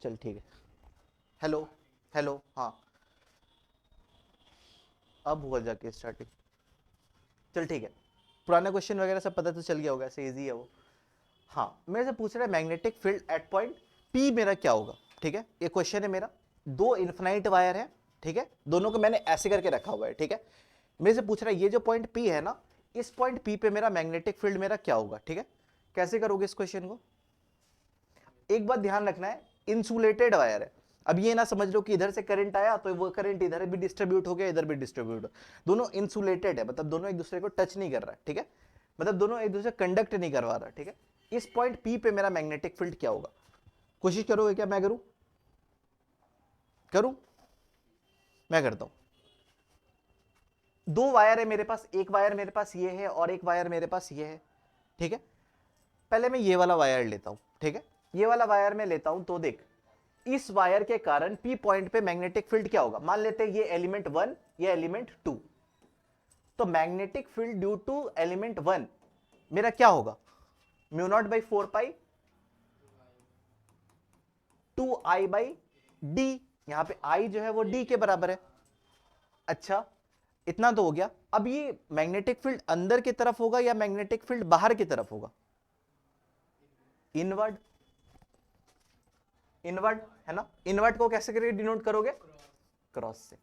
चल ठीक है। हेलो हेलो, हाँ अब हुआ जाके स्टार्टिंग। चल ठीक है, पुराना क्वेश्चन वगैरह सब पता तो चल गया होगा, ऐसे इजी है वो। हाँ, मेरे से पूछ रहा है magnetic field at point P मेरा क्या होगा। ठीक है, ये क्वेश्चन है मेरा। दो इन्फिनाइट वायर है, ठीक है, दोनों को मैंने ऐसे करके रखा हुआ है। ठीक है, मेरे से पूछ रहा है ये जो पॉइंट पी है ना, इस पॉइंट पी पे मेरा मैग्नेटिक फील्ड मेरा क्या होगा। ठीक है, कैसे करोगे इस क्वेश्चन को। एक बात ध्यान रखना है, इंसुलेटेड वायर है। अब ये ना समझ लो कि इधर से करंट आया तो वो करंट इधर भी डिस्ट्रीब्यूट हो गया, इधर भी डिस्ट्रीब्यूट हो। दोनों इंसुलेटेड है, मतलब दोनों एक दूसरे को टच नहीं कर रहा है। ठीक है, मतलब दोनों एक दूसरे कंडक्ट नहीं करवा रहा। ठीक है, इस पॉइंट पी पे मेरा मैग्नेटिक फील्ड क्या होगा। कोशिश करोगे क्या, मैं करूं? करूं? मैं करता हूं। दो वायर है मेरे पास, एक वायर मेरे पास ये है और एक वायर मेरे पास ये है। ठीक है, पहले मैं ये वाला वायर लेता हूं। ठीक है, ये वाला वायर मैं लेता हूं, तो देख इस वायर के कारण पी पॉइंट पे मैग्नेटिक फील्ड क्या होगा। मान लेते हैं ये एलिमेंट 1, ये एलिमेंट 2। तो magnetic field due to element 1 मेरा क्या होगा, mu naught by 4 pi 2I/d। यहां पे I जो है वो d के बराबर है। अच्छा, इतना तो हो गया। अब ये मैग्नेटिक फील्ड अंदर की तरफ होगा या मैग्नेटिक फील्ड बाहर की तरफ होगा? इनवर्ड। इनवर्ड है ना, इनवर्ड को कैसे करके डिनोट करोगे? क्रॉस से।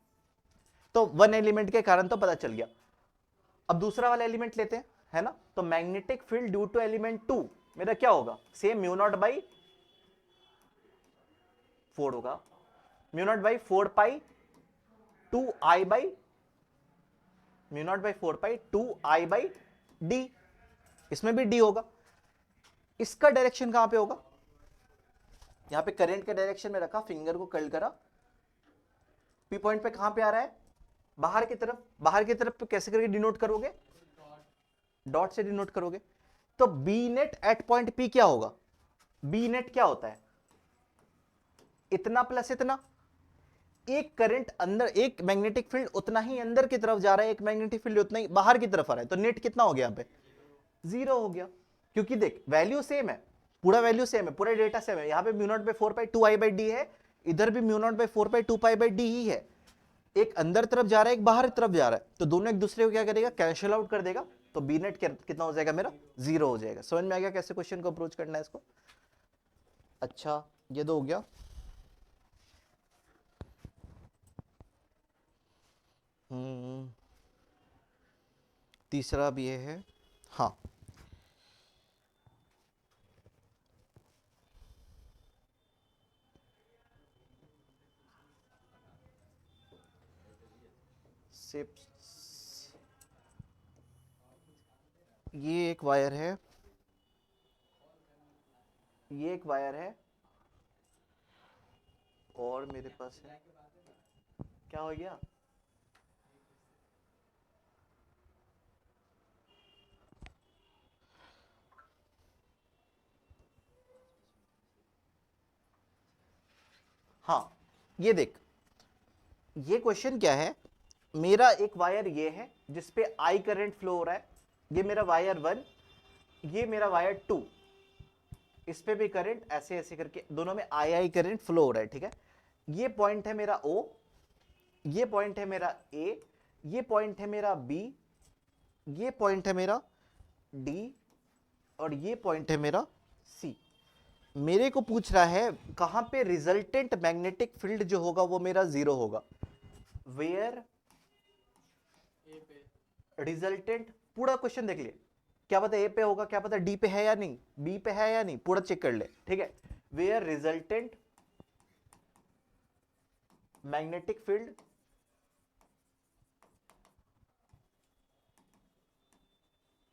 तो वन एलिमेंट के कारण तो पता चल गया। अब दूसरा वाला एलिमेंट लेते हैं, है ना। तो magnetic field due to element 2 मेरा क्या होगा, सेम म्यू नॉट बाई 4 होगा। Mu naught by 4 pi 2I/, mu naught by 4 pi 2I/d। इसमें भी d होगा। इसका डायरेक्शन कहां पे होगा, यहां पे करंट का डायरेक्शन में रखा, फिंगर को कर्ल करा, पी पॉइंट पे कहां पे आ रहा है, बाहर की तरफ। बाहर की तरफ पे कैसे करके डिनोट करोगे, डॉट से डिनोट करोगे। तो B net at point P क्या होगा, बी नेट क्या होता है, इतना प्लस इतना। एक करंट अंदर, एक मैग्नेटिक फील्ड उतना ही अंदर की तरफ जा रहा है, एक मैग्नेटिक फील्ड उतना ही बाहर की तरफ आ रहा है। तो नेट कितना हो गया, यहां पे 0 हो गया। क्योंकि देख वैल्यू सेम है, पूरा वैल्यू सेम है, पूरा डेटा सेम है। यहां पे mu naught by 4 pi 2I/d है, इधर भी म्यू नॉट बाई 4 पाई 2 पाई/d ही है। एक अंदर तरफ जा रहा है, एक बाहर तरफ जा रहा है, तो दोनों एक दूसरे को क्या करेगा, कैंसिल आउट कर देगा। तो बी नेट कितना हो जाएगा मेरा, 0 हो जाएगा। समझ में आ गया कैसे क्वेश्चन को अप्रोच करना है इसको। अच्छा, ये तो हो गया। तीसरा भी ये है, हाँ। ये एक वायर है, ये एक वायर है, और मेरे पास है, क्या हो गया, हाँ। ये देख, ये क्वेश्चन क्या है, मेरा एक वायर ये है जिसपे आई करंट फ्लो हो रहा है, ये मेरा वायर 1, ये मेरा वायर 2। इस पे भी करंट ऐसे ऐसे करके दोनों में आई करंट फ्लो हो रहा है। ठीक है, ये पॉइंट है मेरा O, ये पॉइंट है मेरा A, ये पॉइंट है मेरा B, ये पॉइंट है मेरा D, और ये पॉइंट है मेरा C। मेरे को पूछ रहा है कहां पे रिजल्टेंट मैग्नेटिक फील्ड जो होगा वो मेरा 0 होगा। वेयर रिजल्टेंट, पूरा क्वेश्चन देख लिए, क्या पता ए पे होगा, क्या पता डी पे है या नहीं, बी पे है या नहीं, पूरा चेक कर ले। ठीक है, where resultant magnetic field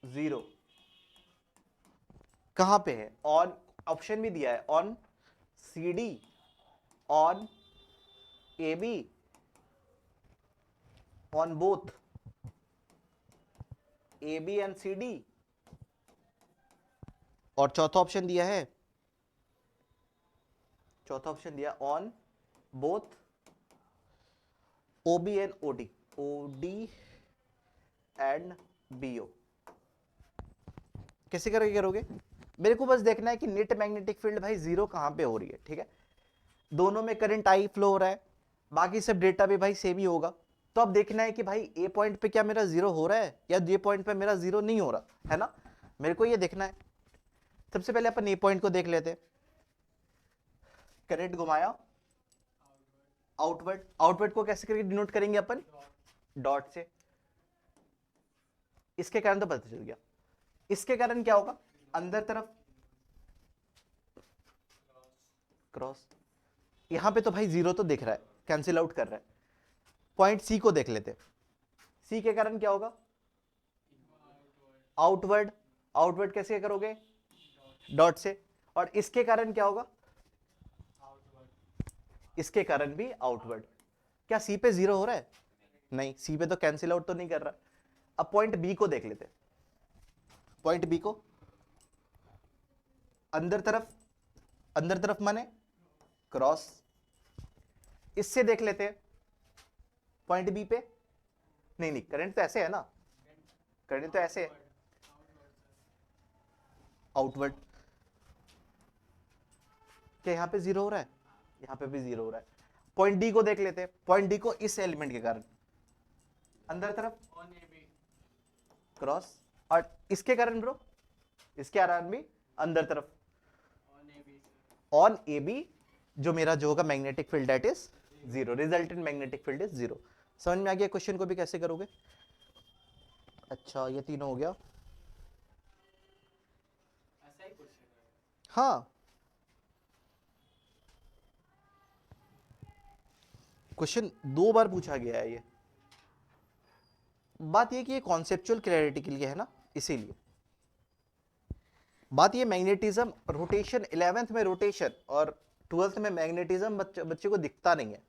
zero, कहां पे है, ऑन, ऑप्शन भी दिया है, on C D, on A B, on both A B and C D, और चौथा ऑप्शन दिया है, चौथा ऑप्शन दिया on both O B and O D, O D and B O. कैसे करोगे, मेरे को बस देखना है कि नेट मैग्नेटिक फील्ड भाई 0 कहां पे हो रही है। ठीक है, दोनों में करंट आई फ्लो हो रहा है, बाकी सब डेटा भी भाई सेम ही होगा। तो अब देखना है कि भाई ए पॉइंट पे क्या मेरा जीरो हो रहा है या ये पॉइंट पे मेरा जीरो नहीं हो रहा है ना, मेरे को ये देखना है। सबसे पहले अपन ए पॉइंट को देख लेते हैं। करंट घुमाया आउटवर्ड, आउटवर्ड को कैसे करके डिनोट करेंगे अपन, डॉट से। इसके कारण तो पता चल गया, इसके कारण क्या होगा, अंदर तरफ क्रॉस। यहां पे तो भाई जीरो तो दिख रहा है, कैंसिल आउट कर रहा है। पॉइंट सी को देख लेते, सी के कारण क्या होगा, आउटवर्ड, आउटवर्ड कैसे करोगे, डॉट से। और इसके कारण क्या होगा, इसके कारण भी आउटवर्ड। क्या सी पे जीरो हो रहा है, नहीं, सी पे तो कैंसिल आउट तो नहीं कर रहा। अब पॉइंट बी को देख लेते, पॉइंट बी को अंदर तरफ, अंदर तरफ माने क्रॉस। इससे देख लेते हैं पॉइंट बी पे, नहीं नहीं करंट तो ऐसे है ना, करंट तो ऐसे है, आउटवर्ड। क्या यहां पे जीरो हो रहा है, यहां पे भी जीरो हो रहा है। पॉइंट डी को देख लेते हैं, पॉइंट डी को इस एलिमेंट के कारण अंदर तरफ क्रॉस, और इसके कारण ब्रो, इसके कारण भी अंदर तरफ ऑन ए बी, जो मेरा जो होगा magnetic field that is zero, resultant magnetic field is zero. समझ में आ गया क्वेश्चन को भी कैसे करोगे। अच्छा ये तीनों हो गया, हाँ क्वेश्चन 2 बार पूछा गया है ये। बात ये कि ये कॉन्सेप्चुअल क्लैरिटी के लिए है ना, इसीलिए। बात ये मैग्नेटिज्म रोटेशन 11th में रोटेशन और 12th में मैग्नेटिज्म बच्चे को दिखता नहीं है,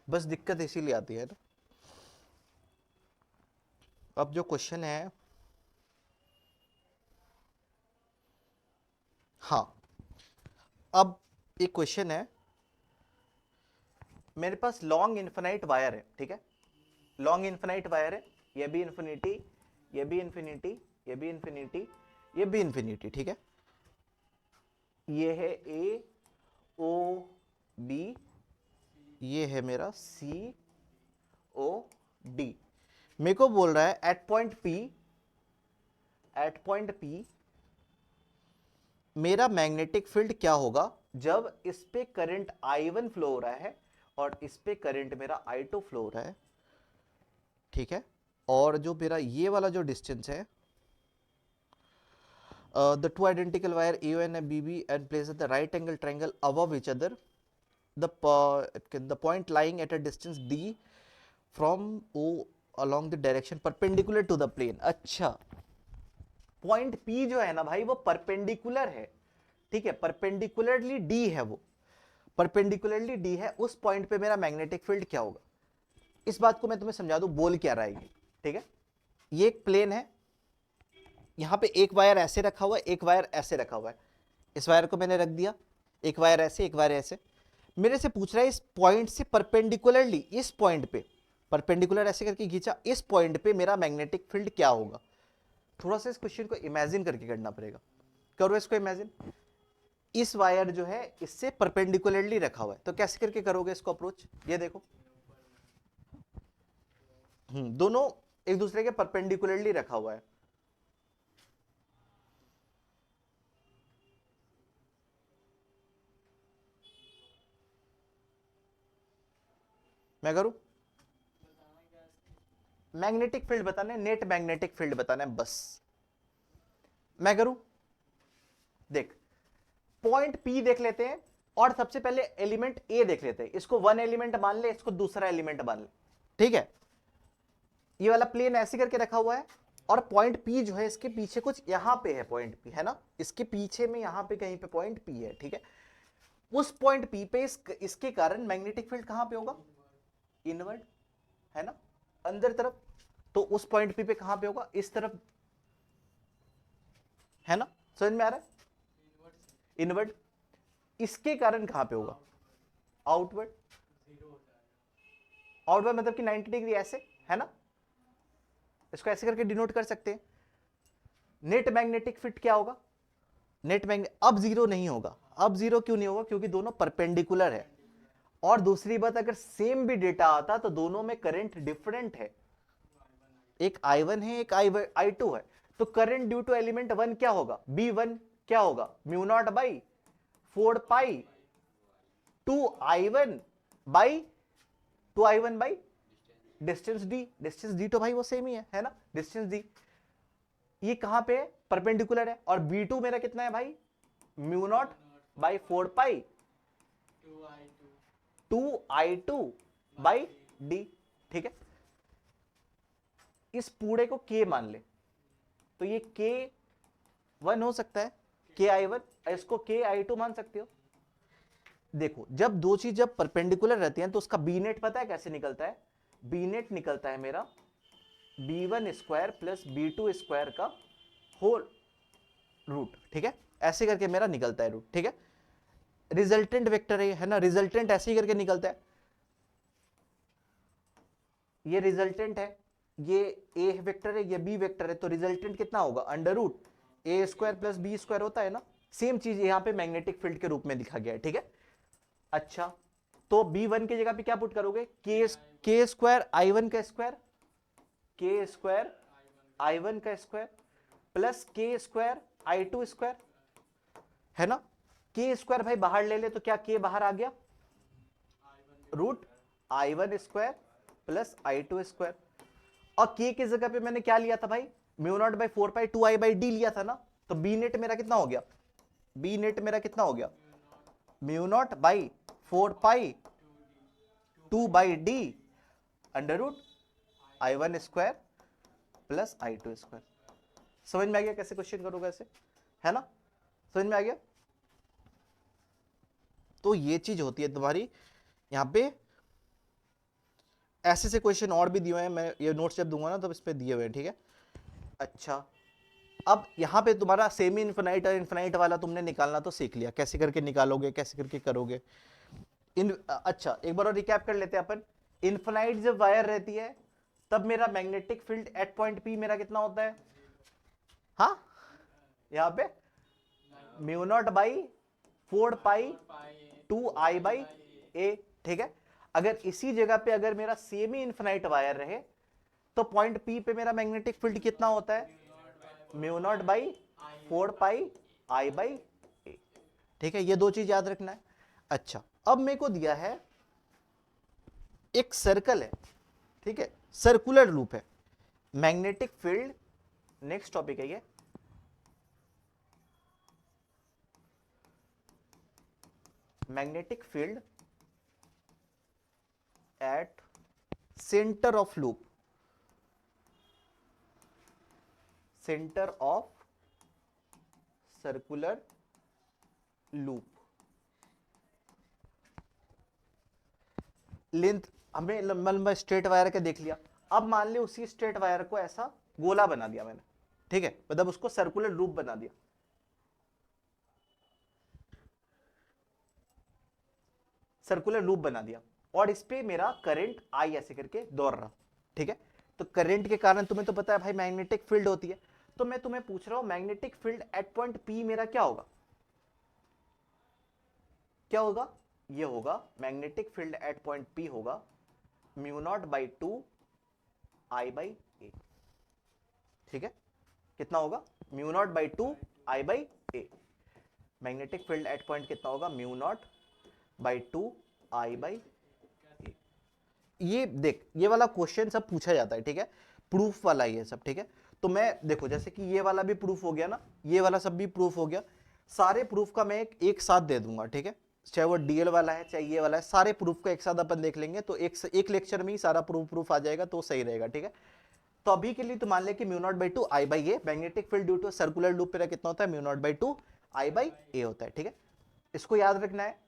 बस दिक्कत इसीलिए आती है ना। अब जो क्वेश्चन है, हाँ अब एक क्वेश्चन है, मेरे पास लॉन्ग इन्फिनाइट वायर है, ठीक है, लॉन्ग इन्फिनाइट वायर है, ये भी इन्फिनिटी, ये भी इन्फिनिटी, ये भी इन्फिनिटी, ये भी इन्फिनिटी, ठीक है। ये है ए ओ बी, ये है मेरा सी ओ डी। मेरे को बोल रहा है at point P, at point P मेरा मैग्नेटिक फील्ड क्या होगा जब इस पे करंट I1 फ्लो हो रहा है और इस पे करंट मेरा I2 फ्लो हो रहा है, ठीक है। और जो मेरा ये वाला जो डिस्टेंस है, the two identical wire AO and BB and placed at the right angle triangle above each other, the point lying at a distance D from O along the direction perpendicular to the plane। अच्छा point P जो है ना भाई वो perpendicular है, ठीक है, perpendicularly D है, वो परपेंडिकुलरली D है, उस पॉइंट पे मेरा मैग्नेटिक फील्ड क्या होगा। इस बात को मैं तुम्हें समझा दूं, बोल क्या रहा है ये, ठीक है। ये एक प्लेन है, यहां पे एक वायर ऐसे रखा हुआ है, एक वायर ऐसे रखा हुआ है, इस वायर को मैंने रख दिया, एक वायर ऐसे, एक वायर ऐसे। मेरे से पूछ रहा है इस पॉइंट से परपेंडिकुलरली, इस पॉइंट पे परपेंडिकुलर ऐसे करके खींचा, इस पॉइंट पे मेरा मैग्नेटिक फील्ड क्या होगा। थोड़ा सा इस क्वेश्चन को इमेजिन करके करना पड़ेगा, करो इसको इमेजिन। इस वायर जो है इससे परपेंडिकुलरली रखा हुआ है, तो कैसे करके करोगे इसको अप्रोच, ये देखो, दोनों एक दूसरे के परपेंडिकुलरली रखा हुआ है। मैं करूं, मैग्नेटिक फील्ड बताना है, नेट मैग्नेटिक फील्ड बताना है बस। मैं करूं, देख पॉइंट P देख लेते हैं और सबसे पहले एलिमेंट A देख लेते हैं, इसको वन एलिमेंट मान ले, इसको दूसरा एलिमेंट मान ले, ठीक है। ये वाला प्लेन ऐसे करके रखा हुआ है और पॉइंट P जो है इसके पीछे कुछ यहां पे है, पॉइंट P है ना, इसके पीछे में यहां पे कहीं पे पॉइंट P है, ठीक है। उस पॉइंट P पे इसके कारण मैग्नेटिक फील्ड कहां पे होगा, इनवर्ड, है ना, अंदर तरफ। तो उस पॉइंट P पे कहां पे होगा, इस तरफ, है ना, समझ में आ रहा है, इनवर्ड। इसके कारण कहां पे होगा, आउटवर्ड, आउटवर्ड मतलब कि 90 डिग्री ऐसे, है ना, इसको ऐसे करके डिनोट कर सकते हैं। नेट मैग्नेटिक फील्ड क्या होगा, नेट मैग्नेट अब जीरो नहीं होगा। अब जीरो क्यों नहीं होगा, क्योंकि दोनों परपेंडिकुलर है, और दूसरी बात, अगर सेम भी डेटा आता तो दोनों में करंट डिफरेंट है, एक I1 है एक I2 है, तो करंट ड्यू टू एलिमेंट 1 क्या होगा, B1 क्या होगा, mu naught by 4 pi 2I1 by 2I1 by distance D. Distance D तो भाई वो सेम ही है ना, डिस्टेंस डी ये कहां पे है, परपेंडिकुलर है, और B2 मेरा कितना है भाई, mu naught by 4 pi 2I2 by D. ठीक है, इस पूरे को K मान ले, तो ये K1 हो सकता है, KI1, इसको KI2 मान सकते हो। देखो जब दो चीज जब परपेंडिकुलर रहती हैं तो उसका बी नेट पता है कैसे निकलता है, बी नेट निकलता है मेरा B1 square plus B2 square का होल रूट। ठीक है, ऐसे करके मेरा निकलता है रूट। ठीक है, रिजल्टेंट वेक्टर है ना, रिजल्टेंट ऐसे ही करके निकलता है, ये रिजल्टेंट है, ये ए वेक्टर है, ये बी वेक्टर है, तो रिजल्टेंट कितना होगा, अंडर रूट ए स्क्वायर प्लस बी स्क्वायर होता है ना। सेम चीज यहां पे मैग्नेटिक फील्ड के रूप में लिखा गया है। ठीक है, अच्छा तो B1 की जगह पे क्या पुट करोगे, के स्क्वायर I1 का स्क्वायर, के स्क्वायर I1 का स्क्वायर प्लस के स्क्वायर I2 स्क्वायर, है ना। के स्क्वायर भाई बाहर ले ले तो क्या के बाहर आ गया, root I1 square plus I2 square, और के की जगह पे मैंने क्या लिया था भाई, mu naught by 4 pi 2I by D लिया था ना, तो बी नेट मेरा कितना हो गया, बी नेट मेरा कितना हो गया, mu naught by 4 pi 2 by d under root I1 square plus I2 square. समझ में आ गया कैसे क्वेश्चन करोगे ऐसे, है ना, समझ में आ गया। तो ये चीज होती है तुम्हारी, यहां पे ऐसे से क्वेश्चन और भी दिए हुए हैं, मैं ये नोट्स जब दूंगा ना तब इस पे दिए हुए हैं। ठीक है, अच्छा अब यहां पे तुम्हारा सेमी इन्फिनाइट और इन्फिनाइट वाला तुमने निकालना तो सीख लिया, कैसे करके निकालोगे, कैसे करके करोगे। अच्छा एक बार और रिकैप कर लेते हैं अपन। इन्फिनाइट जब वायर रहती है तब मेरा magnetic field at point P मेरा कितना होता है, हाँ यहां पे mu naught by 4 pi 2I by A. ठीक है, अगर इसी जगह पे अगर मेरा सेमी इन्फिनाइट वायर रहे तो पॉइंट पी पे मेरा मैग्नेटिक फील्ड कितना होता है, mu naught by 4 pi I by A. ठीक है, ये दो चीज याद रखना है। अच्छा अब मेरे को दिया है एक सर्कल है, ठीक है, सर्कुलर लूप है, मैग्नेटिक फील्ड, नेक्स्ट टॉपिक है ये, magnetic field eight centre of loop, centre of circular loop. Length हमें लंबा लंबा स्ट्रेट वायर के देख लिया, अब मान ली उसी स्ट्रेट वायर को ऐसा गोला बना दिया मैंने, ठीक है, मतलब उसको सर्कुलर लूप बना दिया, सर्कुलर लूप बना दिया, और इस पे मेरा करंट आई ऐसे करके दौड़ रहा। ठीक है, तो करंट के कारण तुम्हें तो पता है भाई मैग्नेटिक फील्ड होती है, तो मैं तुम्हें पूछ रहा हूं magnetic field at point P मेरा क्या होगा, क्या होगा, ये होगा magnetic field at point P होगा mu naught by 2I by A. ठीक है, कितना होगा, mu naught by 2I by A. Magnetic field at point कितना होगा, mu naught by 2I by A. ये देख ये वाला क्वेश्चन सब पूछा जाता है, ठीक है, प्रूफ वाला ये सब। ठीक है, तो मैं देखो जैसे कि ये वाला भी प्रूफ हो गया ना, ये वाला सब भी प्रूफ हो गया, सारे प्रूफ का मैं एक साथ दे दूंगा। ठीक है, चाहे वो डीएल वाला है चाहे ये वाला है, सारे प्रूफ का एक साथ अपन देख लेंगे, तो एक लेक्चर में ही सारा प्रूफ आ जाएगा, तो सही रहेगा। ठीक है, तो अभी के लिए तो मान ले कि mu naught by 2I by A, magnetic field due to circular loop मेरा कितना होता है, mu naught by 2I by A होता है। ठीक है, इसको याद रखना है।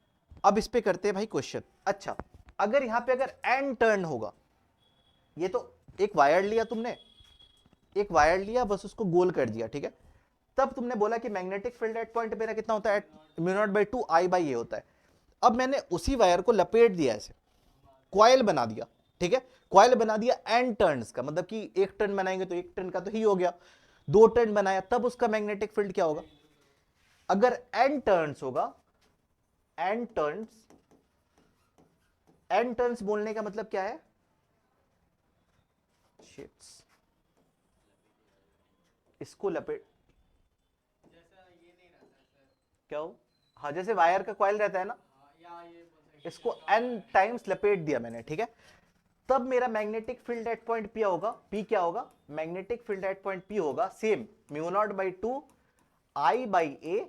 अब इस पे करते हैं भाई क्वेश्चन। अच्छा अगर यहां पे अगर एन टर्न होगा, ये तो एक वायर लिया तुमने, एक वायर लिया बस उसको गोल कर दिया, ठीक है, तब तुमने बोला कि मैग्नेटिक फील्ड एट पॉइंट मेरा कितना होता है, mu naught by 2I by A होता है। अब मैंने उसी वायर को लपेट दिया, ऐसे कॉइल बना दिया। ठीक है, कॉइल बना दिया एन टर्न्स का, मतलब कि एक टर्न बनाएंगे तो एक टर्न का तो ही हो गया, दो टर्न बनाया तब उसका मैग्नेटिक फील्ड क्या होगा, अगर एन टर्न्स होगा, एन टर्न्स n टर्न्स बोलने का मतलब क्या है? शिट्स, इसको लपेट, क्या हो? हाँ, जैसे वायर का कॉइल रहता है ना, इसको n टाइम्स लपेट दिया मैंने, ठीक है? तब मेरा magnetic field at point P होगा, P क्या होगा? Magnetic field at point P होगा same mu naught by 2 I by A,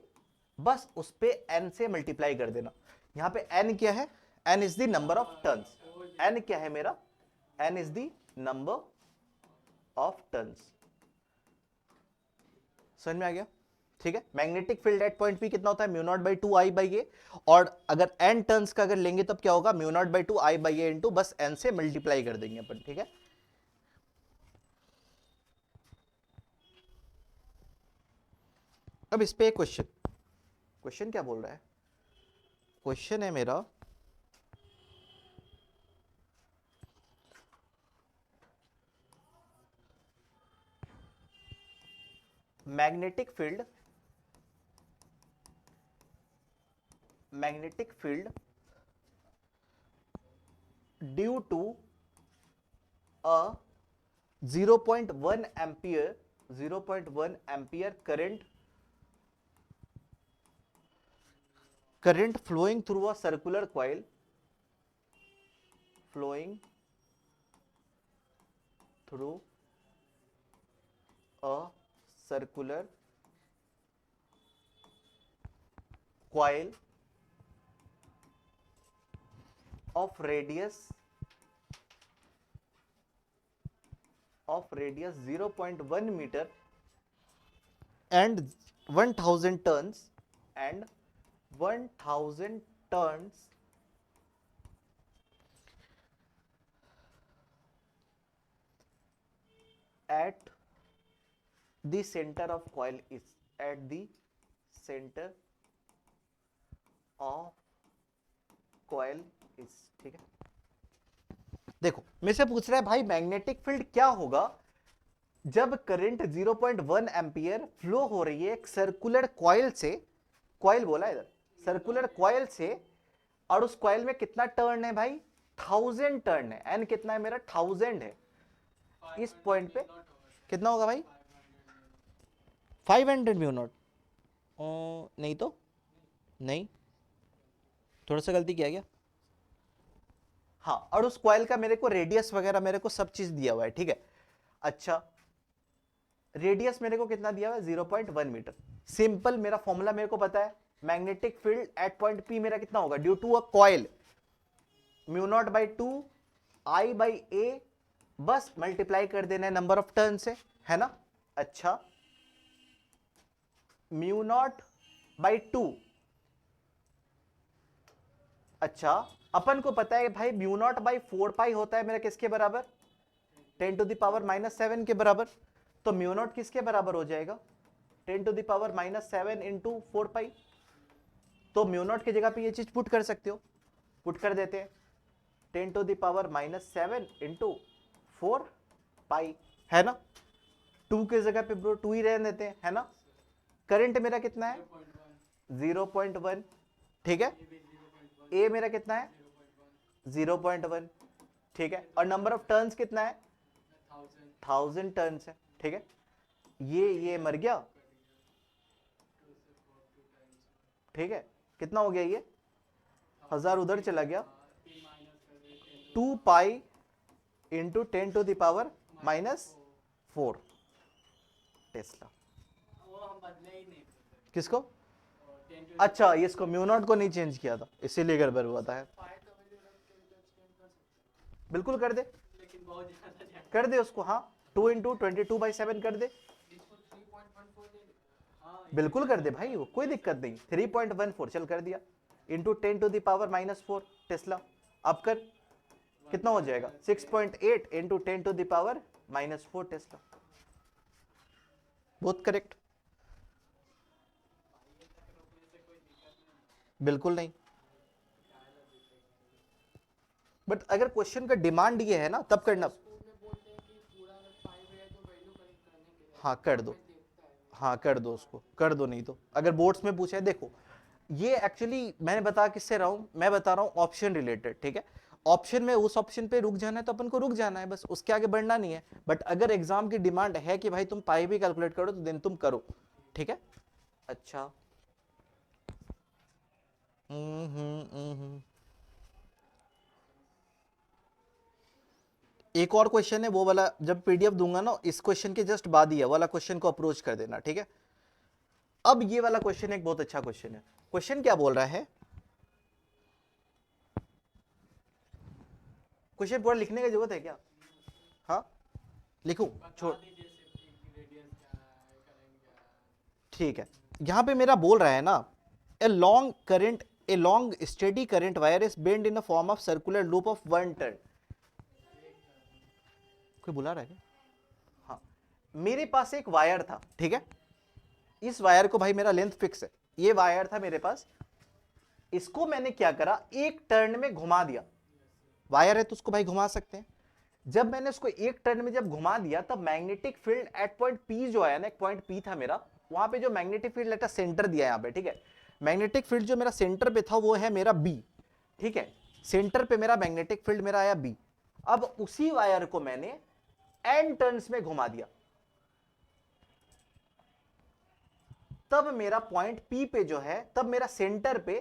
बस उस पे n से मल्टीप्लाई कर देना। यहां पे n क्या है? n is the number of turns. n क्या है मेरा? n is the number of turns. समझ में आ गया? ठीक है, magnetic field at point P कितना होता है? Mu naught by 2 I by A, और अगर n टर्न्स का अगर लेंगे तब क्या होगा? Mu naught by 2 I by A into बस n से मल्टीप्लाई कर देंगे अपन, ठीक है? अब इस पे एक क्वेश्चन क्या बोल रहा है? क्वेश्चन है मेरा, magnetic field due to a 0.1 ampere current flowing through a circular coil, flowing through a circular coil of radius 0.1 meter and 1000 turns at the center of coil is ठीक है? देखो मेरे से पूछ रहा है भाई मैग्नेटिक फील्ड क्या होगा जब करंट 0.1 एम्पियर फ्लो हो रही है एक सर्कुलर कॉइल से, कॉइल बोला इधर, सर्कुलर कॉइल से, और उस कॉइल में कितना टर्न है भाई? 1000 टर्न है। एन कितना है मेरा? 1000 है। इस पॉइंट पे कितना होगा भाई? 500 म्यू नॉट? नहीं तो नहीं, थोड़ा सा गलती किया गया। हाँ, और उस कॉइल का मेरे को रेडियस वगैरह मेरे को सब चीज दिया हुआ है, ठीक है? अच्छा, रेडियस मेरे को कितना दिया हुआ है? 0.1 मीटर। सिंपल, मेरा फॉर्मूला मेरे को पता है, magnetic field at point P मेरा कितना होगा? Due to a coil mu naught by 2 I by A, बस मल्टीप्लाई कर देना है नंबर ऑफ टर्न से, है ना? अच्छा, म्यू नॉट बाई 2, अच्छा अपन को पता है भाई म्यू नॉट बाई 4 पाई होता है मेरा किसके बराबर? 10 टू द पावर -7 के बराबर। तो म्यू नॉट किसके बराबर हो जाएगा? 10 टू द पावर -7 इंटू 4 पाई। तो म्यू नॉट की जगह पे ये चीज पुट कर सकते हो, पुट कर देते हैं, 10 टू द पावर -7 इंटू 4 पाई, है ना? 2 की जगह पे ब्रो 2 ही रहने देते हैं, है ना? करंट मेरा कितना है? 0.1, ठीक है? ए मेरा कितना है? 0.1, ठीक है? और नंबर ऑफ टर्न्स कितना है? 1000 टर्न्स है, ठीक है? ये मर गया, ठीक है? कितना हो गया ये? 1000 उधर चला गया, 2 pi into 10 to the power -4 tesla. किसको? अच्छा, इसको म्यू नॉट को नहीं चेंज किया था, इसीलिए गड़बड़ हुआ था। बिल्कुल कर दे, कर दे उसको, हाँ 2 इंटू 22/7 कर दे, बिल्कुल कर दे भाई, वो कोई दिक्कत नहीं। 3.14 चल कर दिया, into 10 to the power -4 tesla. अब कर, कितना हो जाएगा? 6.8 into 10 to the power -4 tesla. बहुत करेक्ट, बिल्कुल नहीं। बट अगर क्वेश्चन का डिमांड ये है ना तब करना। हाँ कर दो, हाँ कर दो उसको, कर दो, नहीं तो अगर बोर्ड्स में पूछे, देखो ये एक्चुअली मैंने बता किससे रहा हूं, मैं बता रहा हूं ऑप्शन रिलेटेड, ठीक है? ऑप्शन में उस ऑप्शन पे रुक जाना है तो अपन को रुक जाना है, बस उसके आगे बढ़ना नहीं है। बट अगर एग्जाम की डिमांड है कि भाई तुम पाई भी कैलकुलेट करो तो देन तुम करो, ठीक है। अच्छा एक और क्वेश्चन है, वो वाला जब पीडीएफ दूंगा ना इस क्वेश्चन के जस्ट बाद ही है, वाला क्वेश्चन को अप्रोच कर देना, ठीक है। अब ये वाला क्वेश्चन एक बहुत अच्छा क्वेश्चन है। क्वेश्चन क्या बोल रहा है, क्वेश्चन पूरा लिखने की जरूरत है क्या? हाँ लिखूं, छोड़, ठीक है। यहां पे मेरा बोल रहा है ना, a long current, a long steady current wire is bend in a form of circular loop of 1 turn. कोई बुला रहा है क्या? हाँ, मेरे पास एक वायर था, ठीक है। इस वायर को भाई मेरा लेंथ फिक्स है, ये वायर था मेरे पास, इसको मैंने क्या करा, एक टर्न में घुमा दिया। वायर है तो उसको भाई घुमा सकते हैं। जब मैंने उसको एक टर्न में जब घुमा दिया तब magnetic field at point P जो आया ना, एक पॉइंट पी था मेरा, वहां पे जो मैग्नेटिक फील्ड लेटर सेंटर दिया यहां पे, ठीक है। मैग्नेटिक फील्ड जो मेरा सेंटर पे था वो है मेरा बी, ठीक है। सेंटर पे मेरा मैग्नेटिक फील्ड मेरा आया बी। अब उसी वायर को मैंने एन टर्न्स में घुमा दिया, तब मेरा पॉइंट पी पे जो है, तब मेरा सेंटर पे,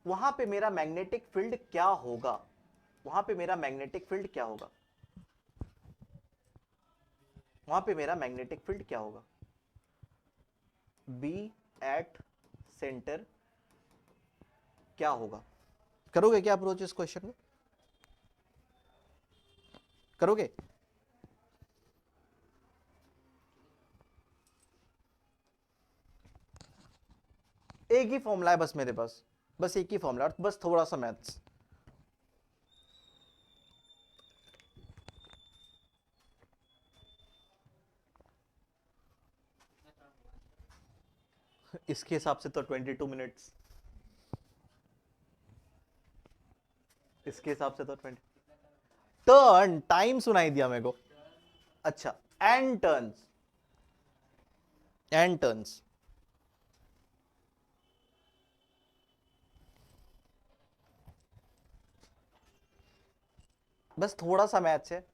वहां पे मेरा मैग्नेटिक फील्ड क्या होगा, वहां पे मेरा मैग्नेटिक फील्ड क्या होगा, वहां पे मेरा मैग्नेटिक फील्ड क्या होगा, बी एट सेंटर क्या होगा? करोगे क्या अप्रोच इस क्वेश्चन में? करोगे? एक ही फॉर्मूला है बस मेरे पास, बस एक ही फॉर्मूला, बस थोड़ा सा मैथ्स। इसके हिसाब से तो 22 मिनट्स, इसके हिसाब से तो 20 टर्न, टाइम सुनाई दिया मेरे को। अच्छा, एन टर्न्स, एन टर्न्स, बस थोड़ा सा मैथ्स है।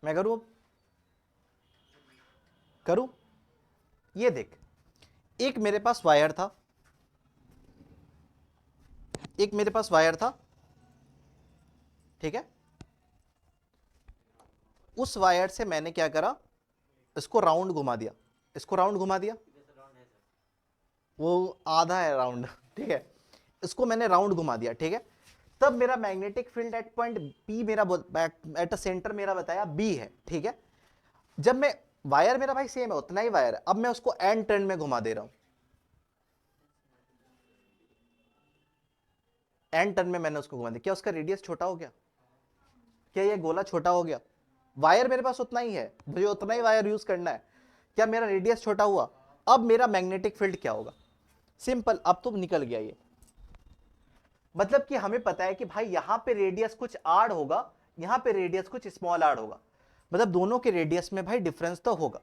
मैं करूं अब, करूं? ये देख, एक मेरे पास वायर था, एक मेरे पास वायर था, ठीक है। उस वायर से मैंने क्या करा, इसको राउंड घुमा दिया, इसको राउंड घुमा दिया, वो आधा है राउंड, ठीक है। इसको मैंने राउंड घुमा दिया, ठीक है। तब मेरा magnetic field at point P मेरा एट अ सेंटर मेरा बताया बी है, ठीक है। जब मैं, वायर मेरा भाई सेम है, उतना ही वायर है, अब मैं उसको एन टर्न में घुमा दे रहा हूं, एन टर्न में मैंने उसको घुमा दिया, क्या उसका रेडियस छोटा हो गया? क्या ये गोला छोटा हो गया? वायर मेरे पास उतना ही है, मुझे उतना ही वायर यूज करना है, क्या मेरा रेडियस छोटा हुआ? अब मेरा मैग्नेटिक फील्ड क्या होगा? सिंपल, अब तो निकल गया ये। मतलब कि हमें पता है कि भाई यहां पे रेडियस कुछ आड़ होगा, यहां पे रेडियस कुछ स्मॉल आड़ होगा, मतलब दोनों के रेडियस में भाई डिफरेंस तो होगा।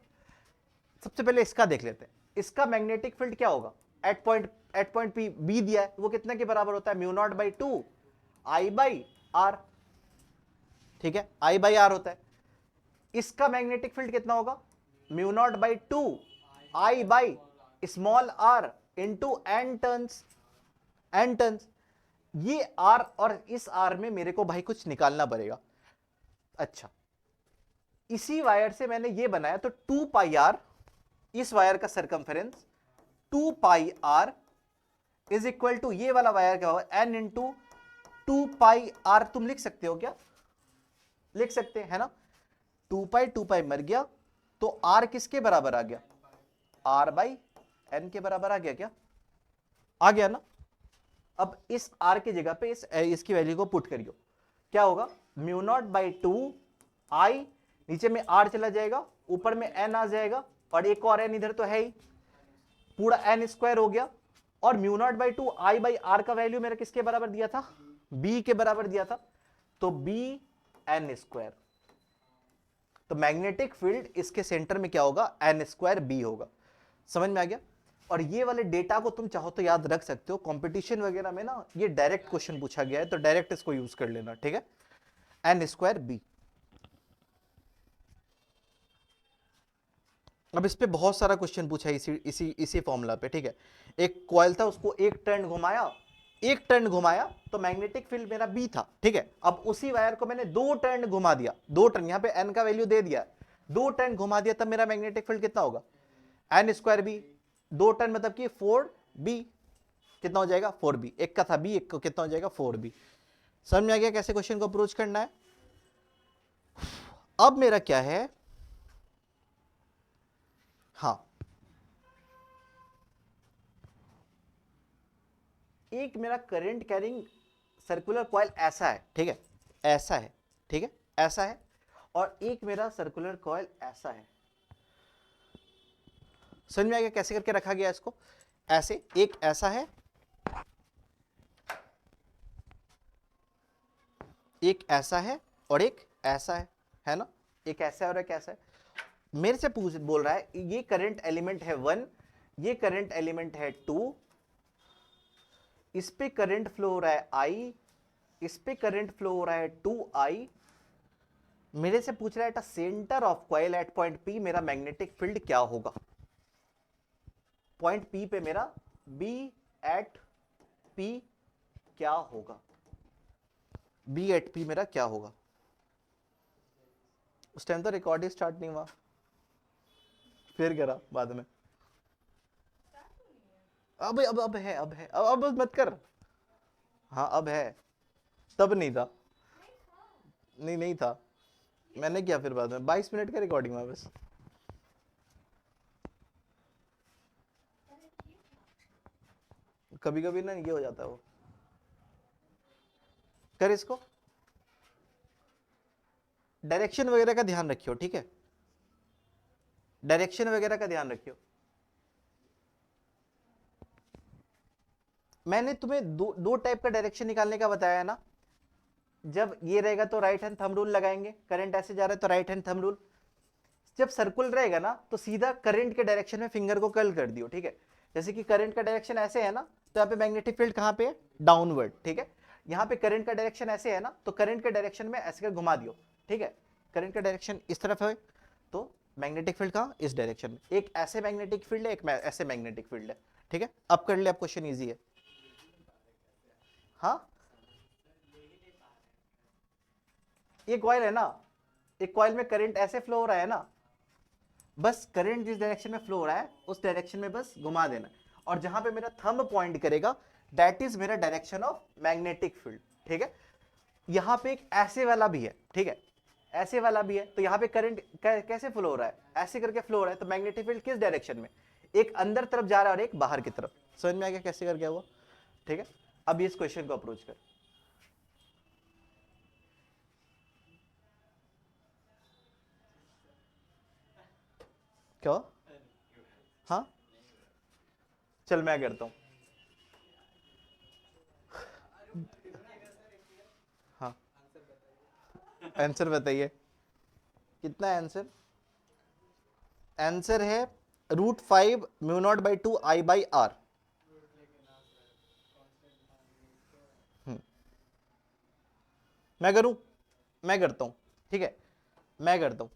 सबसे पहले इसका देख लेते हैं, इसका मैग्नेटिक फील्ड क्या होगा, एट पॉइंट पी बी दिया है, वो कितने के बराबर होता है, mu naught by 2 I by R, ठीक है, आई बाई आर होता है। इसका मैग्नेटिक फील्ड कितना होगा, mu naught by 2 I by small R into N turns, N turns. ये आर और इस आर में मेरे को भाई कुछ निकालना पड़ेगा। अच्छा, इसी वायर से मैंने ये बनाया, तो 2 पाई आर, इस वायर का circumference 2 pi R is equal to, ये वाला वायर क्या होगा, एन इंटू 2 पाई आर। तुम लिख सकते हो क्या, लिख सकते हैं ना, 2 पाई मर गया, तो आर किसके बराबर आ गया, आर बाई एन के बराबर आ गया, क्या आ गया ना। अब इस आर की जगह पे इसकी वैल्यू को पुट करियो, क्या होगा, म्यू नॉट बाई 2 आई, नीचे में आर चला जाएगा, ऊपर में एन आ जाएगा, और एक और एन इधर तो है ही, पूरा एन स्क्वायर हो गया। और mu naught by 2 I by R का वैल्यू मेरा किसके बराबर दिया था, बी के बराबर दिया था, तो बी एन स्क्वायर, तो मैग्नेटिक फील्ड इसके सेंटर में क्या होगा, n² होगा। समझ में आ गया। और ये वाले डेटा को तुम चाहो तो याद रख सकते हो, कंपटीशन वगैरह में ना ये डायरेक्ट क्वेश्चन पूछा गया है तो डायरेक्ट इसको यूज कर लेना, ठीक है, n²b। अब इस पे बहुत सारा क्वेश्चन पूछा है इसी फॉर्मूला पे, ठीक है। एक कॉइल था, उसको एक टर्न घुमाया तो मैग्नेटिक फील्ड मेरा B था, ठीक है। अब उसी वायर को मैंने 2 टर्न घुमा दिया, 2 टर्न, यहां पे n का वैल्यू दे दिया, 2 टर्न घुमा दिया, तब मेरा मैग्नेटिक फील्ड कितना होगा, n²b। 2 टर्न मतलब कि 4b, कितना हो जाएगा 4b। एक का था b, एक को कितना हो जाएगा 4b। समझ में आ गया कैसे क्वेश्चन को अप्रोच करना है। अब मेरा क्या है, हाँ, एक मेरा करंट कैरिंग सर्कुलर कॉइल ऐसा है, ठीक है, ऐसा है, ठीक है, ऐसा है, और एक मेरा सर्कुलर कॉइल ऐसा है। समझ में आ गया कैसे करके रखा गया इसको, ऐसे, एक ऐसा है, एक ऐसा है और एक ऐसा है ना, एक ऐसा है और एक ऐसा है। मेरे से बोल रहा है ये करंट एलिमेंट है 1, ये करंट एलिमेंट है 2, इस पे करंट फ्लो हो रहा है I, इस पे करंट फ्लो हो रहा है 2I। मेरे से पूछ रहा है centre of coil at point P मेरा मैग्नेटिक फील्ड क्या होगा। पॉइंट P पे मेरा B एट P क्या होगा, B एट P मेरा क्या होगा। उस टाइम तो रिकॉर्डिंग स्टार्ट नहीं हुआ, फिर करा बाद में। अब है, अब मत कर। हाँ अब है, तब नहीं था, नहीं था, मैंने किया फिर बाद में। 22 मिनट का रिकॉर्डिंग हुआ बस। कभी कभी ना ये हो जाता है वो। कर इसको, डायरेक्शन वगैरह का ध्यान रखियो, ठीक है, डायरेक्शन वगैरह का ध्यान रखियो। मैंने तुम्हें दो टाइप का डायरेक्शन निकालने का बताया है ना। जब ये रहेगा तो राइट हैंड थंब रूल लगाएंगे, करंट ऐसे जा रहा है तो राइट हैंड थंब रूल। जब सर्कुलर रहेगा ना तो सीधा करंट के डायरेक्शन में फिंगर को कर्ल कर दियो, ठीक है। जैसे कि करंट का डायरेक्शन ऐसे है ना, तो यहाँ पे मैग्नेटिक फील्ड कहाँ पे है, डाउनवर्ड, ठीक है। यहाँ पे करंट का डायरेक्शन ऐसे है ना, तो करंट के डायरेक्शन में ऐसे कर घुमा दियो, ठीक है। करंट का डायरेक्शन इस तरफ है तो मैग्नेटिक फील्ड कहाँ, इस डायरेक्शन में। एक ऐसे मैग्नेटिक फील्ड है, एक ऐसे मैग्नेटिक फील्ड है, ठीक है। अब कर ले, अब क्वेश्चन ईजी है। हाँ, ये कॉइल है ना, एक कॉइल में करंट ऐसे फ्लो हो रहा है ना, बस करंट जिस डायरेक्शन में फ्लो हो रहा है उस डायरेक्शन में बस घुमा देना, और जहां पे मेरा थंब पॉइंट करेगा दैट इज मेरा डायरेक्शन ऑफ मैग्नेटिक फील्ड, ठीक है। यहां पे एक ऐसे वाला भी है, ठीक है, ऐसे वाला भी है, तो यहां पे करंट कैसे फ्लो हो रहा है, ऐसे करके फ्लो हो रहा है, तो मैग्नेटिक फील्ड किस डायरेक्शन में, एक अंदर तरफ जा रहा है और एक बाहर की तरफ। समझ में आ गया कैसे कर गया हुआ, ठीक है। अब इस क्वेश्चन को अप्रोच कर, क्या, हाँ चल मैं करता हूं। हाँ आंसर बताइए, कितना है आंसर। आंसर है √5μ0/2I/R। मैं करूं, मैं करता हूं, ठीक है, मैं करता हूं।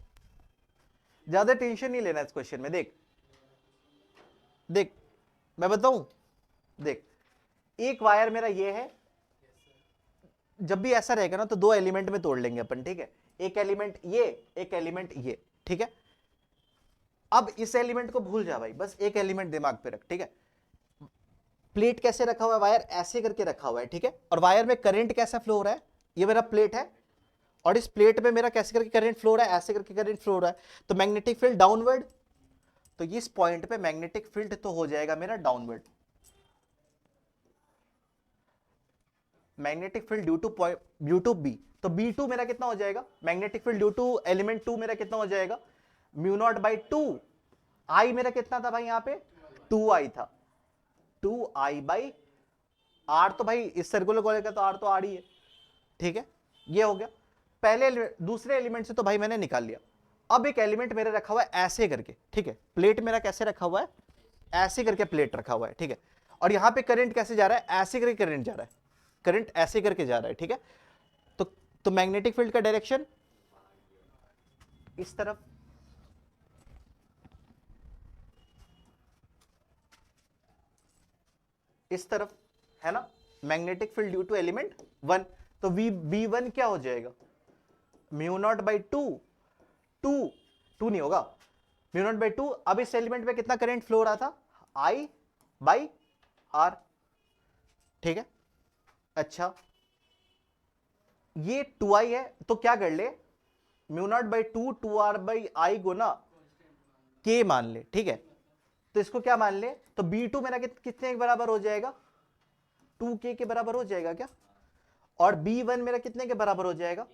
ज्यादा टेंशन नहीं लेना इस क्वेश्चन में। देख देख मैं बताऊं, देख एक वायर मेरा ये है, जब भी ऐसा रहेगा ना तो 2 एलिमेंट में तोड़ लेंगे अपन, ठीक है। एक एलिमेंट ये, एक एलिमेंट ये, ठीक है। अब इस एलिमेंट को भूल जा भाई, बस एक एलिमेंट दिमाग पे रख, ठीक है। प्लेट कैसे रखा हुआ है, वायर ऐसे करके रखा हुआ है, ठीक है। और वायर में करंट कैसा फ्लो हो रहा है, ये मेरा प्लेट है, और इस प्लेट में मेरा कैसे करके करंट फ्लो हो रहा है, ऐसे करके करंट फ्लो हो रहा है, तो मैग्नेटिक फील्ड डाउनवर्ड, तो इस पॉइंट पे मैग्नेटिक फील्ड तो हो जाएगा मेरा downward. Magnetic field due to B, तो B2 मेरा कितना हो जाएगा, magnetic field due to element 2 मेरा कितना हो जाएगा, μ0/2। I मेरा कितना था भाई, यहां पे 2I था, 2I/R। तो भाई इस सर्कुलर कॉइल का तो R तो R ही है, ठीक है। ये हो गया पहले दूसरे एलिमेंट से, तो भाई मैंने निकाल लिया, अब एक एलिमेंट मेरा रखा हुआ है ऐसे करके, ठीक है, प्लेट मेरा कैसे रखा हुआ है, ऐसे करके प्लेट रखा हुआ है, ठीक है, और यहां पे करंट कैसे जा रहा है, ऐसे करके करंट जा रहा है, करंट ऐसे करके जा रहा है, ठीक है। तो मैग्नेटिक फील्ड का डायरेक्शन इस तरफ, इस तरफ, है ना, magnetic field due to element 1। तो V1 क्या हो जाएगा, mu naught by two, two नहीं होगा, म्यू नॉट बाई टू। अब इस एलिमेंट पे कितना करंट फ्लो हो रहा था, I बाई R, ठीक है। अच्छा, ये 2I है, तो क्या कर ले, mu naught by to 2R by I Guna K मान ले, ठीक है। तो इसको क्या मान ले, तो B2 मेरा कितने के बराबर हो जाएगा, 2K के बराबर हो जाएगा क्या, और B1 मेरा कितने के बराबर हो जाएगा,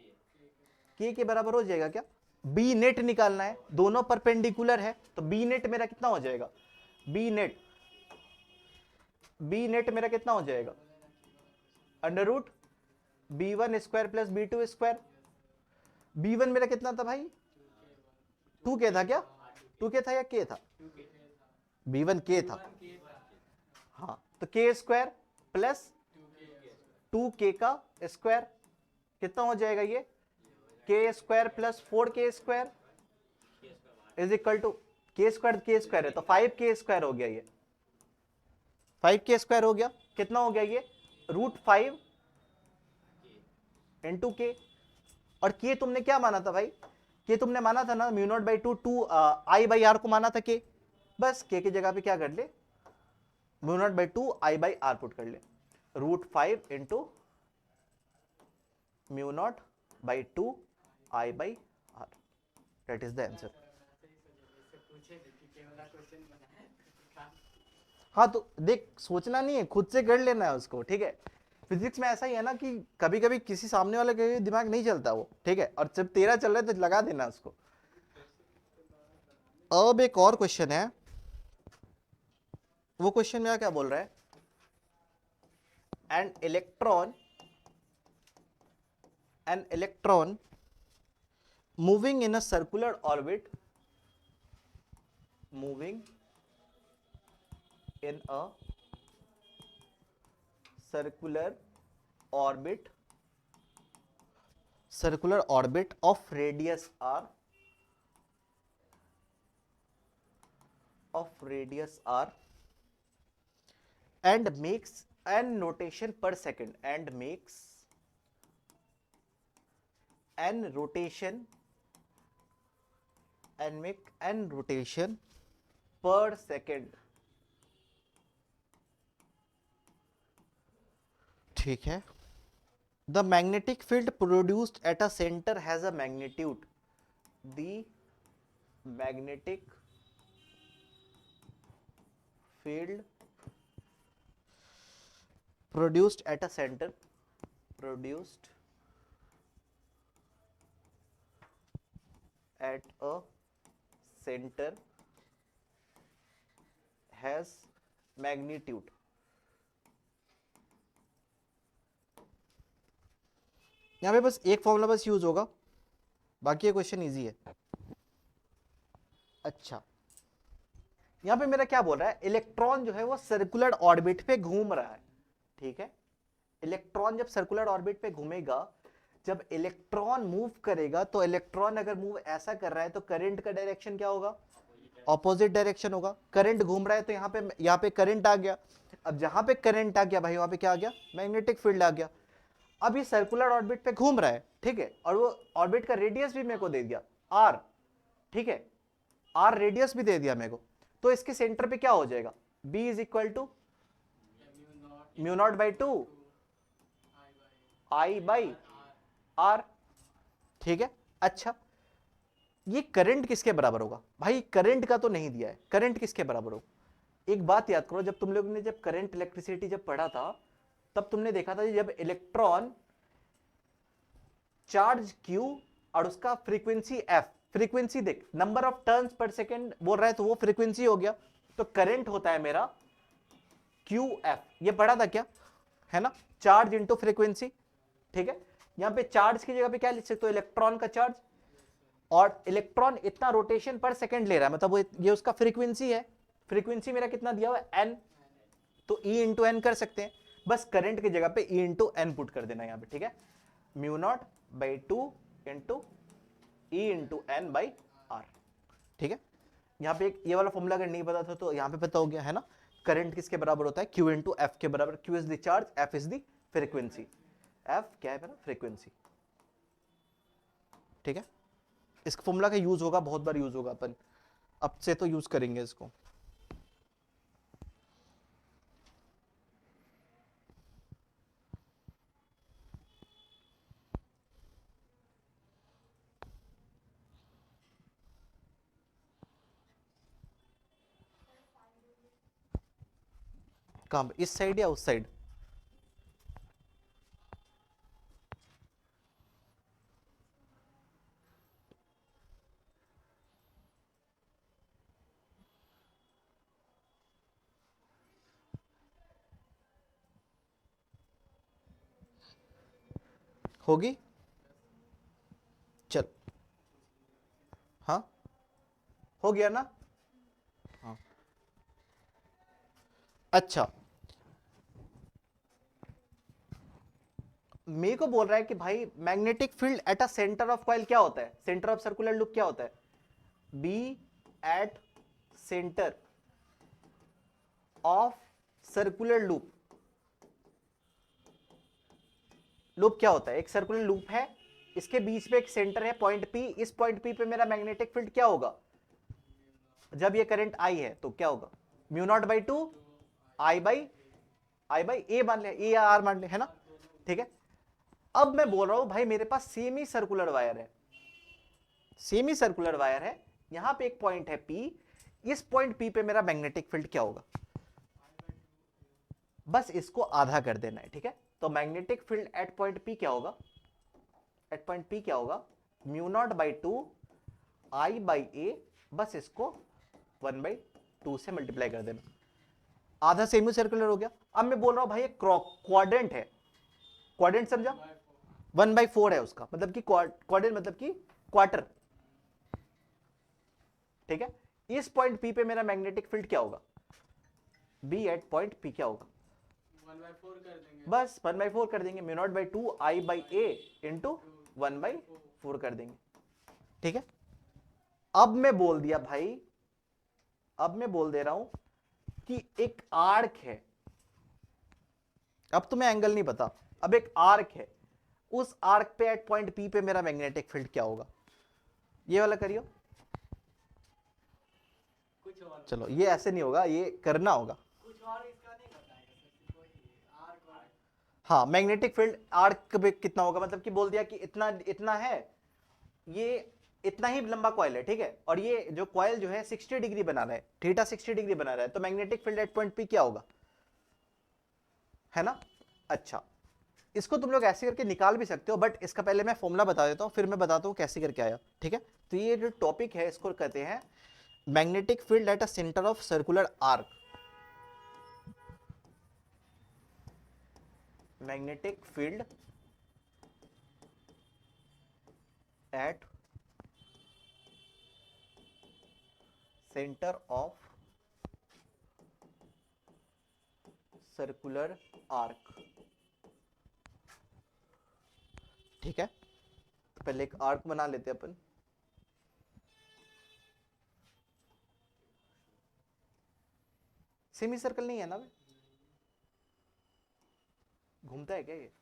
K के बराबर हो जाएगा क्या। B नेट निकालना है, दोनों परपेंडिकुलर है, तो B नेट मेरा कितना हो जाएगा, B नेट मेरा कितना हो जाएगा, under root B1 square plus B2 square. B1 मेरा कितना था भाई, 2K था क्या, 2K था या K था, B1 K था, हाँ, तो K स्क्वायर प्लस 2K का स्क्वायर कितना हो जाएगा, ये K square plus 4K square is equal to K square है, तो 5K स्क्वायर हो गया, ये 5K स्क्वायर हो गया, कितना हो गया ये, √5 इंटू K। और K तुमने क्या माना था भाई, K तुमने माना था ना mu naught by two I by R को माना था K, बस K की जगह पे क्या कर ले, mu naught by two I by R put कर ले, √5 into mu naught by two I by R, that is the answer. हाँ, तो देख सोचना नहीं है, खुद से कर लेना है उसको, ठीक है। फिजिक्स में ऐसा ही है ना कि कभी कभी किसी सामने वाले के दिमाग नहीं चलता वो, ठीक है, और जब तेरा चल रहा है तो लगा देना उसको। अब एक और क्वेश्चन है, वो क्वेश्चन मेरा क्या बोल रहा है, an electron moving in a circular orbit, moving in a circular orbit of radius r, and makes n rotation per second, and makes n rotation per second, ठीक है। The magnetic field produced at a centre has a magnitude, the magnetic field produced at a centre, has magnitude. यहां पे बस एक formula बस use होगा, बाकी ये क्वेश्चन इजी है। अच्छा, यहां पे मेरा क्या बोल रहा है, इलेक्ट्रॉन जो है वो सर्कुलर ऑर्बिट पे घूम रहा है, ठीक है। इलेक्ट्रॉन जब सर्कुलर ऑर्बिट पे घूमेगा, जब इलेक्ट्रॉन मूव करेगा, तो इलेक्ट्रॉन अगर मूव ऐसा कर रहा है तो करंट का डायरेक्शन क्या होगा, ऑपोजिट डायरेक्शन होगा। करंट घूम रहा है तो यहाँ पे करंट आ गया, अब जहां पे करंट आ गया भाई वहां पे क्या आ गया, मैग्नेटिक फील्ड आ गया। अब ये सर्कुलर ऑर्बिट पे घूम रहा है, ठीक है, और वो ऑर्बिट का रेडियस भी मेरे को दे दिया r, ठीक है, r रेडियस भी दे दिया मेरे को, तो इसके सेंटर पे क्या हो जाएगा, b is equal to mu naught by two I by r, ठीक है। अच्छा, ये करंट किसके बराबर होगा भाई, करंट का तो नहीं दिया है, करंट किसके बराबर होगा। एक बात याद करो, जब तुम लोगों ने जब करंट इलेक्ट्रिसिटी जब पढ़ा था, तब तुमने देखा था जब इलेक्ट्रॉन चार्ज Q और उसका फ्रीक्वेंसी F, फ्रीक्वेंसी देख, number of turns per second बोल रहा है, तो वो फ्रीक्वेंसी हो गया, तो करंट होता है मेरा QF, ये पढ़ा था क्या, है ना, चार्ज इंटू फ्रीक्वेंसी, ठीक है। यहां पे चार्ज की जगह पे क्या लिख सकते हो, इलेक्ट्रॉन का चार्ज, और इलेक्ट्रॉन इतना रोटेशन पर सेकंड ले रहा है, मतलब ये उसका फ्रीक्वेंसी है, फ्रीक्वेंसी मेरा कितना दिया हुआ है n, तो E इंटू एन कर सकते हैं, बस करंट की जगह पे E इंटू एन पुट कर देना यहाँ पे, ठीक है, mu naught by 2 into e into N by R, ठीक है। यहाँ पे एक ये वाला फॉर्मूला अगर नहीं पता था तो यहाँ पे पता हो गया है ना, करंट किसके बराबर होता है, Q इंटू एफ के बराबर, Q is the charge, F is the frequency, F क्या है मेरा, फ्रीक्वेंसी, ठीक है। इस फॉर्मूला का यूज होगा, बहुत बार यूज होगा, अपन अब से तो यूज करेंगे इसको। कहाँ, इस साइड या उस साइड, होगी, चल, हाँ हो गया ना, हाँ अच्छा, मेरे को बोल रहा है कि भाई magnetic field at a centre of coil क्या होता है, सेंटर ऑफ सर्कुलर लूप क्या होता है, B at centre of circular loop, loop क्या होता है, एक सर्कुलर लूप है, इसके बीच में एक सेंटर है पॉइंट पी, इस पॉइंट पी पे मेरा मैग्नेटिक फील्ड क्या होगा, जब ये करंट आई है तो क्या होगा, mu naught by 2 I by A मान ले, ए या आर मान ले, है ना, ठीक है। अब मैं बोल रहा हूं भाई मेरे पास सेमी सर्कुलर वायर है, सेमी सर्कुलर वायर है, यहां पे एक पॉइंट है P, इस पॉइंट P पे मेरा मैग्नेटिक फील्ड क्या होगा, बस इसको आधा कर देना है, ठीक है। तो magnetic field at point P क्या होगा, एट पॉइंट P क्या होगा, mu naught by 2 I by A, बस इसको 1/2 से मल्टीप्लाई कर देना, आधा सेमी सर्कुलर हो गया। अब मैं बोल रहा हूं भाई ये क्वाड्रेंट है, क्वाड्रेंट समझा, 1/4 है उसका, मतलब कि क्वाड्रेंट मतलब कि क्वार्टर, ठीक है। इस पॉइंट P पे मेरा मैग्नेटिक फील्ड क्या होगा, B एट पॉइंट P क्या होगा, 1/4 कर देंगे, बस 1/4 कर देंगे, mu naught by 2 I by A into 1/4 कर देंगे, ठीक है। अब मैं बोल दिया भाई, अब मैं बोल दे रहा हूं कि एक आर्क है, अब तुम्हें एंगल नहीं पता, अब एक आर्क है, उस आर्क पे एट पॉइंट P पे मेरा मैग्नेटिक फील्ड क्या होगा, ये वाला करियो, कुछ और चलो ये ऐसे नहीं होगा, ये करना होगा, कुछ और इसका नहीं बताएगा सर, कोई आर्क और हाँ मैग्नेटिक फील्ड आर्क पे कितना होगा, मतलब कि बोल दिया कि इतना इतना है, ये इतना ही लंबा कॉइल है, ठीक है, और ये जो कॉइल जो है 60 डिग्री बना रहा है, थीटा 60 डिग्री बना रहा है, तो magnetic field at point P क्या होगा, है ना। अच्छा, इसको तुम लोग ऐसे करके निकाल भी सकते हो, बट इसका पहले मैं फॉर्मूला बता देता हूं, फिर मैं बताता हूं कैसे करके आया, ठीक है। तो ये जो टॉपिक है इसको कहते हैं magnetic field at a centre of circular arc, magnetic field eight centre of circular arc, ठीक है। तो पहले एक आर्क बना लेते हैं अपन, सेमी सर्कल नहीं है ना, घूमता है क्या ये,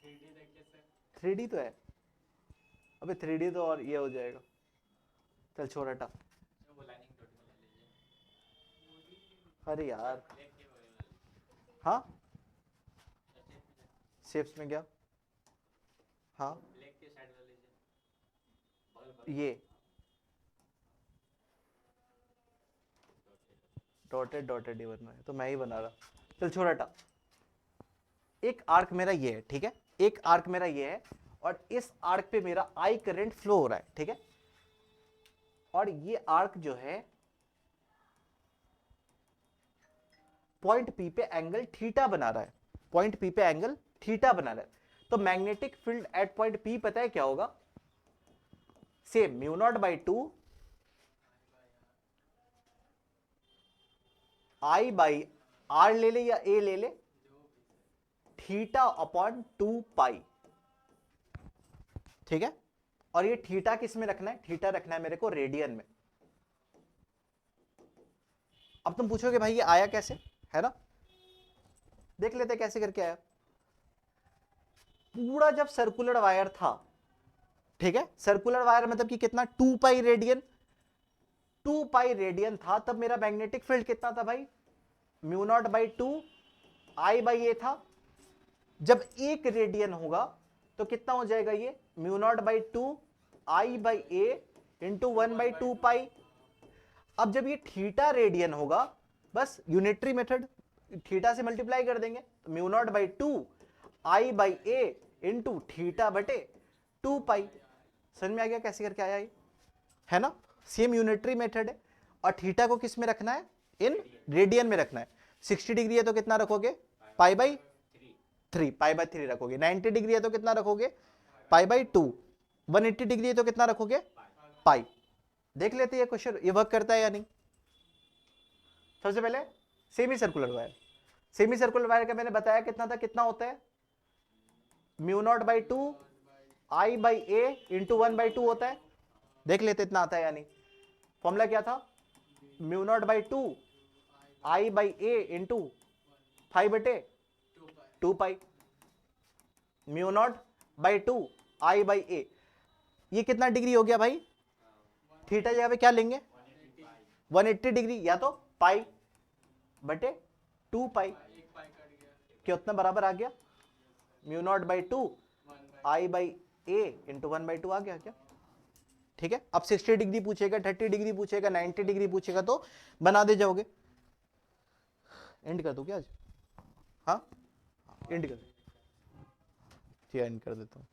देखिए सर, 3D तो है, अबे 3D तो और ये हो जाएगा, चल छोड़ हटा, वो लाइनिंग डॉट में ले लीजिए, अरे यार, ब्लैक के वाले हाँ वाले शेप्स में क्या, हाँ ब्लैक के साइड वाले लीजिए, बगल ये डॉटेड डॉटेड ही बनना है, तो मैं ही बना रहा, चल छोड़ हटा। एक आर्क मेरा ये है, ठीक है, एक आर्क मेरा ये है, और इस आर्क पे मेरा आई करंट फ्लो हो रहा है, ठीक है, और ये आर्क जो है पॉइंट P पे एंगल थीटा बना रहा है, पॉइंट P पे एंगल थीटा बना रहा है, तो magnetic field at point P पता है क्या होगा, same mu naught by two I by R ले ले या ए ले ले, थीटा अपॉन 2 पाई, ठीक है। और ये थीटा किस में रखना है, थीटा रखना है मेरे को रेडियन में। अब तुम पूछोगे भाई ये आया कैसे, है ना, देख लेते कैसे करके आया। पूरा जब सर्कुलर वायर था, ठीक है, सर्कुलर वायर मतलब कि कितना, 2 पाई रेडियन, 2 पाई रेडियन था, तब मेरा मैग्नेटिक फील्ड कितना था भाई, mu naught by two I by A था। जब 1 रेडियन होगा तो कितना हो जाएगा ये, mu naught by two I by A into 1/2 पाई। अब जब ये थीटा रेडियन होगा, बस यूनिटरी मेथड, थीटा से मल्टीप्लाई कर देंगे, तो mu naught by two I by A into theta बटे 2 पाई। समझ में आ गया कैसे करके आया ये, है ना, सेम यूनिटरी मेथड है। और थीटा को किस में रखना है, इन रेडियन में रखना है। 60 डिग्री है तो कितना रखोगे, पाई बाई 3, पाई बाई 3 रखोगे। 90 डिग्री है तो कितना रखोगे, पाई बाई 2। 180 डिग्री है तो कितना रखोगे, पाई। देख लेते हैं ये क्वेश्चन ये वर्क करता है या नहीं। सबसे पहले semi circular wire, semi circular wire का मैंने बताया कितना था, कितना होता है, mu naught by two I by A into 1/2 होता है। देख लेते इतना आता है या नहीं। फॉर्मूला क्या था, mu naught by two I by A into 5/2 pi, mu naught by two I by A. ये कितना डिग्री हो गया भाई, थीटा जगह पे क्या लेंगे, 180 डिग्री, या तो पाई बटे 2 पाई, कितना बराबर आ गया, mu naught by two I by A into 1/2 आ गया क्या। ठीक है, अब 60 डिग्री पूछेगा, 30 डिग्री पूछेगा, 90 डिग्री पूछेगा तो बना दे जाओगे। एंड कर दो क्या आज, हाँ एंड कर, एंड कर देता हूँ।